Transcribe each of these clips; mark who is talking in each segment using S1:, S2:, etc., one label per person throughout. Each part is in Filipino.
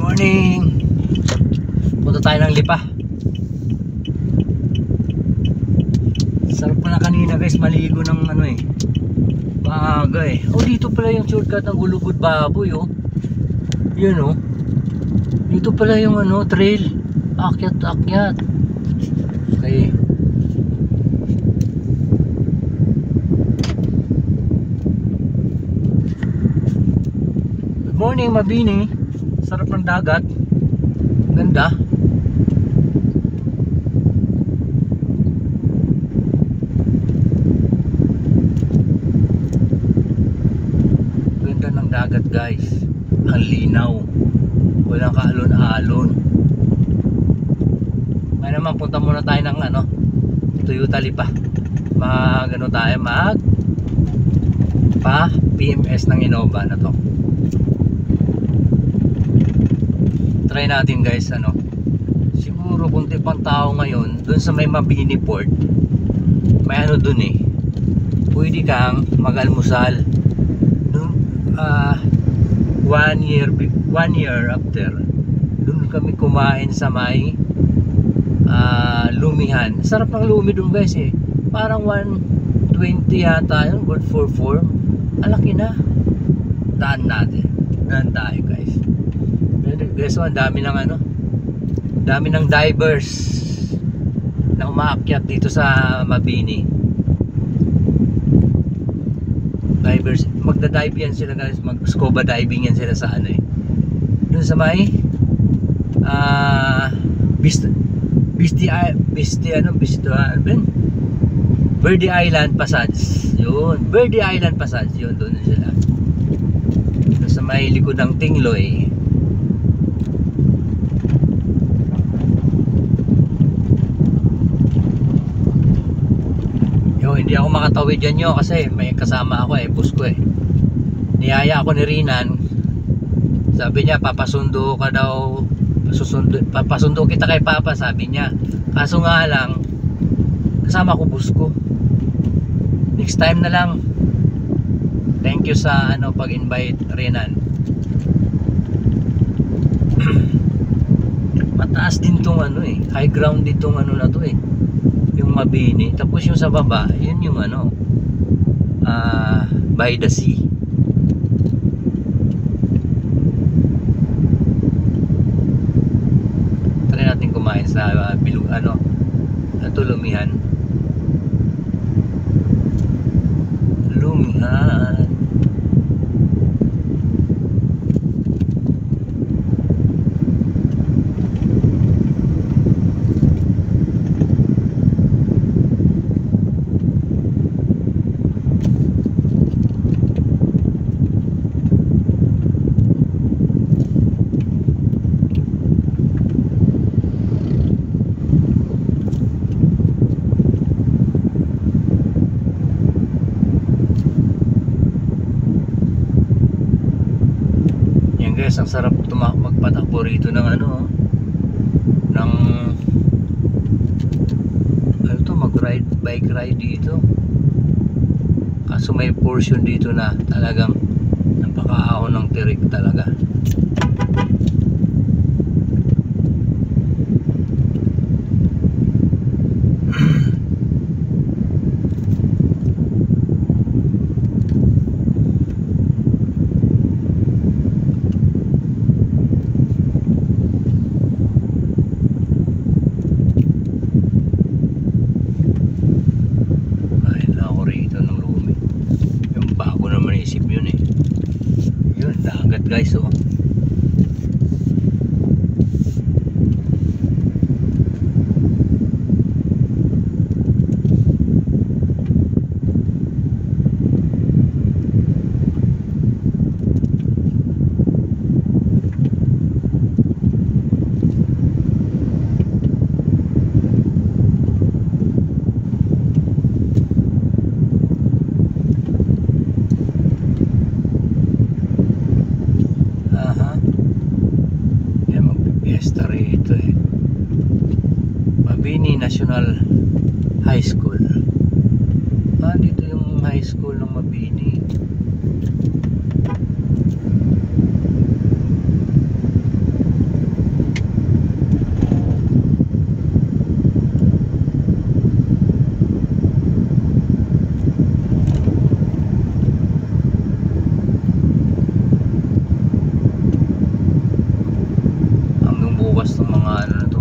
S1: Morning. Punta tayo ng Lipa. Sarap pala kanina guys, maligo ng maaga eh. Oh, dito pala yung shortcut ng Gulugod Baboy oh. Yun oh. Dito pala yung trail. Akyat. Okay. Good morning, Mabini. Sarap ng dagat. Ganda. Ganda ng dagat guys. Ang linaw. Walang kaalon-alon. Ngayon naman punta muna tayo ng Toyota Lipa. Tayo pa PMS ng Innova na to. Try natin guys siguro kunti pang tao ngayon dun sa may Mabini Port. May dun eh, pwede kang mag-almusal dun, 1 year after dun kami kumain sa may Lumihan. Sarap ng lumi dun guys eh, parang 120 yata yun, good for 4. Alaki na. Daan tayo guys. So ang dami ng divers na umaakyat dito sa Mabini. Divers, magda-dive yan sila guys, mag-scuba diving yan sila sa dun sa may Verde Island Passage. Yun, Verde Island Passage yun, doon sila. Dun sa may likod ng Tingloy. Hindi ako makatawid dyan nyo kasi may kasama ako bus ko niyaya ako ni Rinan, sabi niya papasundo kita kay Papa, sabi niya, kaso nga lang kasama ko bus ko. Next time na lang. Thank you sa pag-invite Rinan. Mataas din tong high ground ditong na to yung Mabini, tapos yung sa baba yun yung by the sea. Try natin kumain sa Lumihan. Ang sarap magpatakbo rito ng bike ride dito. Kaso may portion dito na talagang napakaahon ng tirik talaga. Guys Mabini National High School. Dito yung high school ng Mabini.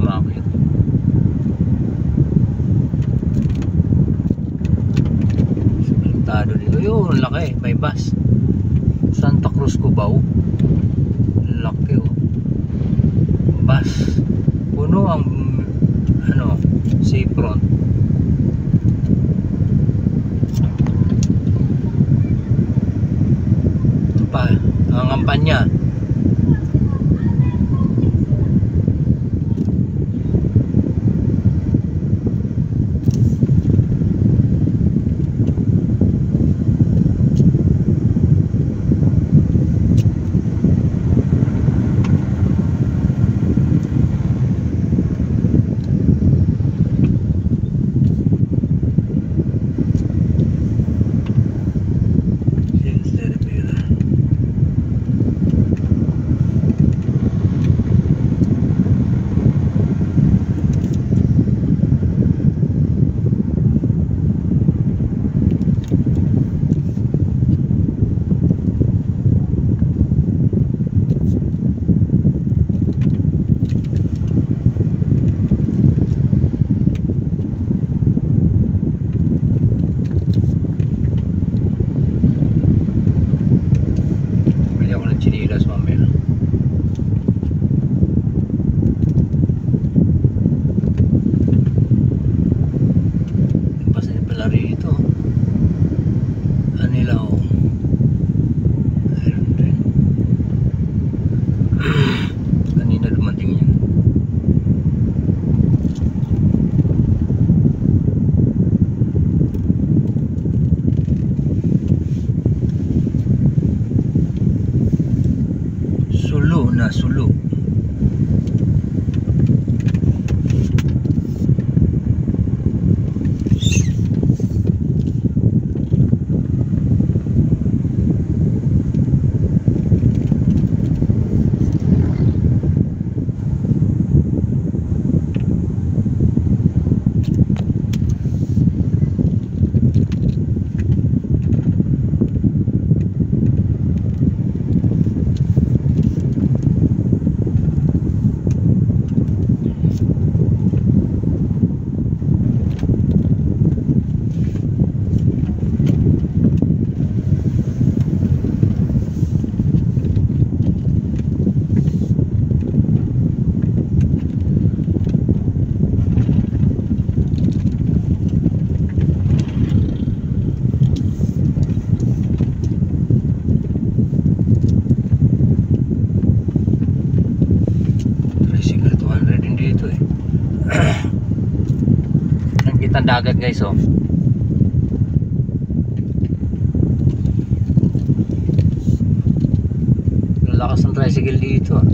S1: umakit. Sigurado dito. Yun, laki. May bus. Santa Cruz Cubao. Laki oh. Bus. Puno ang ano, seafront. Ito pa, ang kampanya. Chinilas mamaya. Basta pala rito. Anilaw. Ayun din. Kanina dumating yan. Sulu. Nakita dagat guys oh. Lakas ng tricycle dito ah.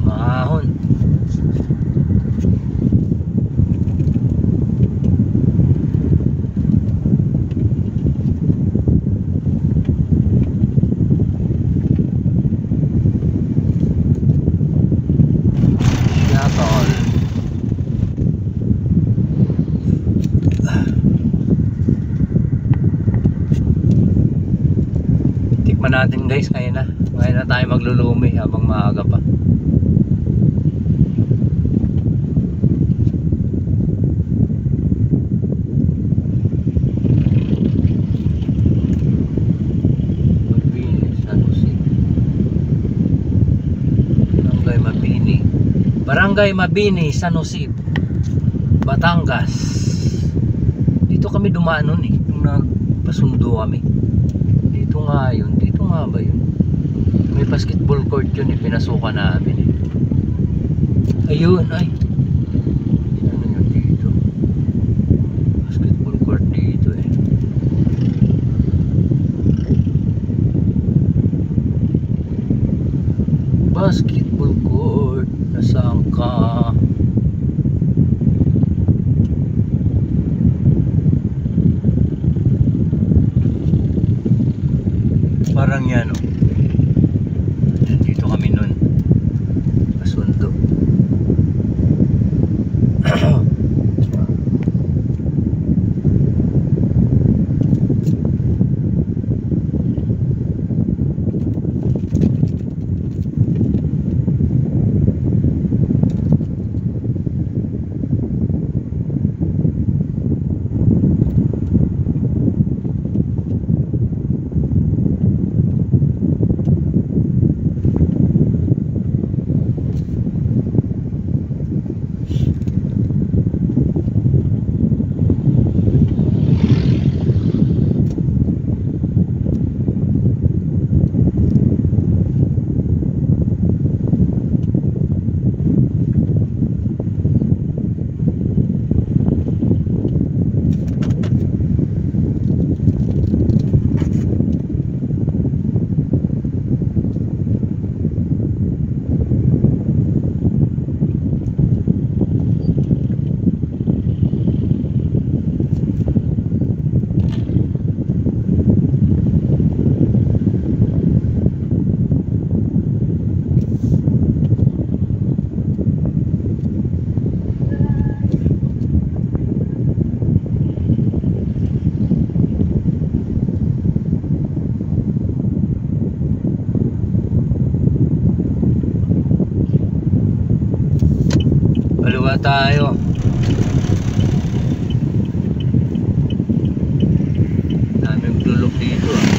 S1: Mahon. Tikman natin guys, ngayon na tayo maglulumi habang maaga pa. Barangay Mabini, San Jose, Batangas. Dito kami dumaan nun eh, nung nagpasundo kami. Dito nga yun, dito nga ba yun? May basketball court yun eh, pinasukan namin eh. Ayun, ay. Ano yun dito? Basketball court dito eh. Basketball court, nasaan ka? Parang yan oh. Dito kami nun pasundo. Baba tayo. Daming tulog dito ah.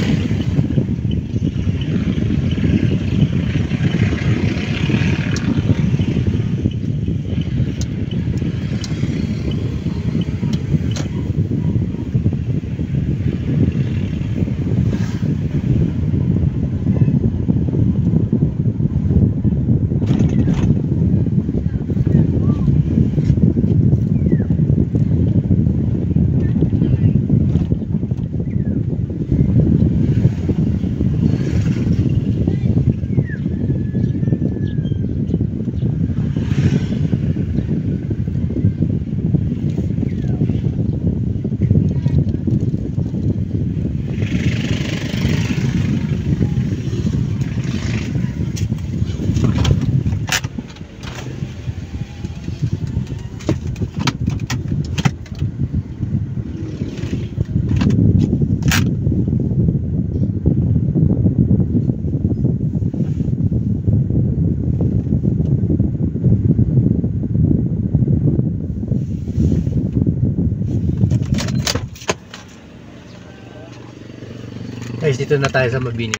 S1: Guys, dito na tayo sa Mabini.